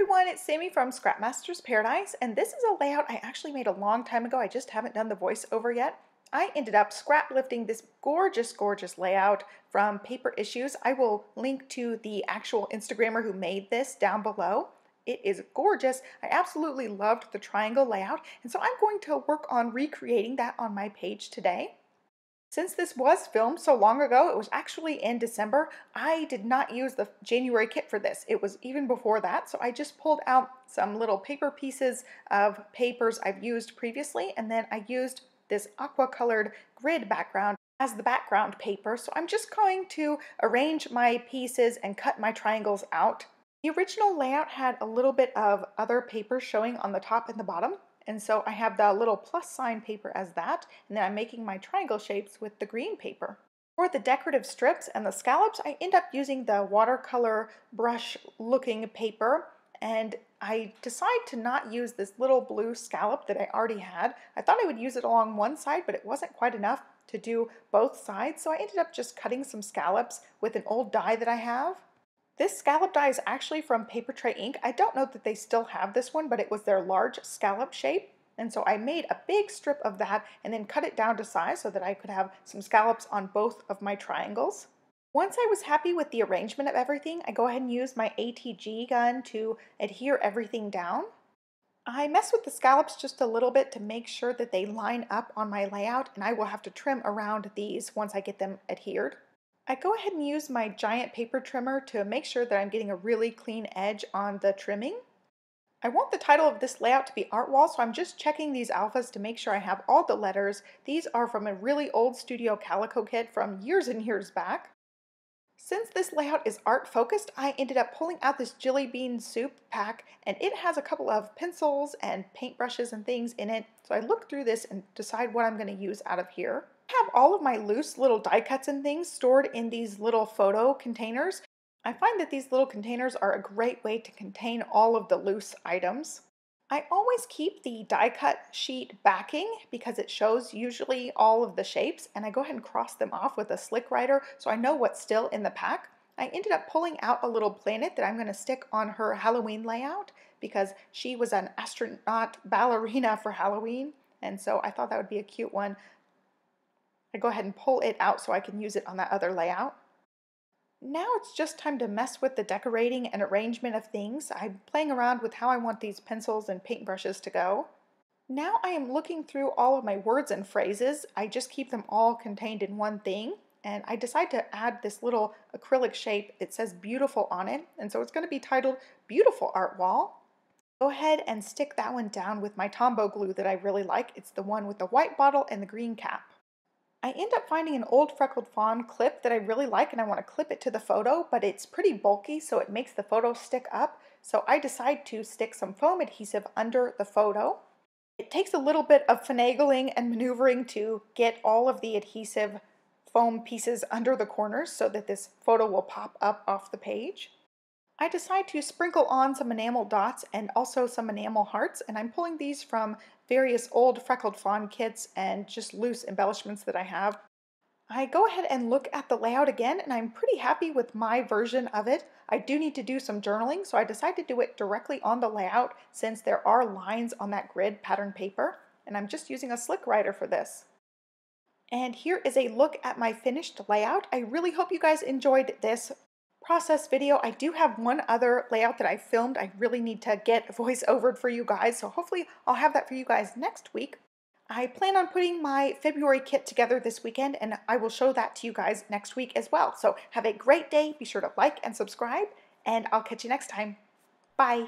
everyone, it's Sammy from Scrapmaster's Paradise, and this is a layout I actually made a long time ago. I just haven't done the voiceover yet. I ended up scrap lifting this gorgeous, gorgeous layout from Paper Issues. I will link to the actual Instagrammer who made this down below. It is gorgeous. I absolutely loved the triangle layout, and so I'm going to work on recreating that on my page today. Since this was filmed so long ago, it was actually in December, I did not use the January kit for this. It was even before that, so I just pulled out some little paper pieces of papers I've used previously, and then I used this aqua colored grid background as the background paper. So I'm just going to arrange my pieces and cut my triangles out. The original layout had a little bit of other paper showing on the top and the bottom. And so I have the little plus sign paper as that, and then I'm making my triangle shapes with the green paper. For the decorative strips and the scallops, I end up using the watercolor brush looking paper, and I decide to not use this little blue scallop that I already had. I thought I would use it along one side, but it wasn't quite enough to do both sides, so I ended up just cutting some scallops with an old die that I have. This scallop die is actually from Paper Tray Ink. I don't know that they still have this one, but it was their large scallop shape. And so I made a big strip of that and then cut it down to size so that I could have some scallops on both of my triangles. Once I was happy with the arrangement of everything, I go ahead and use my ATG gun to adhere everything down. I mess with the scallops just a little bit to make sure that they line up on my layout, and I will have to trim around these once I get them adhered. I go ahead and use my giant paper trimmer to make sure that I'm getting a really clean edge on the trimming. I want the title of this layout to be Art Wall, so I'm just checking these alphas to make sure I have all the letters. These are from a really old Studio Calico kit from years and years back. Since this layout is art focused, I ended up pulling out this Jelly Bean Soup pack, and it has a couple of pencils and paintbrushes and things in it. So I look through this and decide what I'm going to use out of here. I have all of my loose little die cuts and things stored in these little photo containers. I find that these little containers are a great way to contain all of the loose items. I always keep the die cut sheet backing because it shows usually all of the shapes, and I go ahead and cross them off with a slick writer so I know what's still in the pack. I ended up pulling out a little planet that I'm going to stick on her Halloween layout because she was an astronaut ballerina for Halloween, and so I thought that would be a cute one. I go ahead and pull it out so I can use it on that other layout. Now it's just time to mess with the decorating and arrangement of things. I'm playing around with how I want these pencils and paintbrushes to go. Now I am looking through all of my words and phrases. I just keep them all contained in one thing, and I decide to add this little acrylic shape. It says beautiful on it, and so it's going to be titled Beautiful Art Wall. Go ahead and stick that one down with my Tombow glue that I really like. It's the one with the white bottle and the green cap. I end up finding an old Freckled Fawn clip that I really like, and I want to clip it to the photo, but it's pretty bulky, so it makes the photo stick up. So I decide to stick some foam adhesive under the photo. It takes a little bit of finagling and maneuvering to get all of the adhesive foam pieces under the corners so that this photo will pop up off the page. I decide to sprinkle on some enamel dots and also some enamel hearts, and I'm pulling these from various old Freckled Fawn kits and just loose embellishments that I have. I go ahead and look at the layout again, and I'm pretty happy with my version of it. I do need to do some journaling, so I decide to do it directly on the layout since there are lines on that grid pattern paper, and I'm just using a slick writer for this. And here is a look at my finished layout. I really hope you guys enjoyed this process video. I do have one other layout that I filmed. I really need to get voice-overed for you guys, so hopefully I'll have that for you guys next week. I plan on putting my February kit together this weekend, and I will show that to you guys next week as well. So have a great day. Be sure to like and subscribe, and I'll catch you next time. Bye.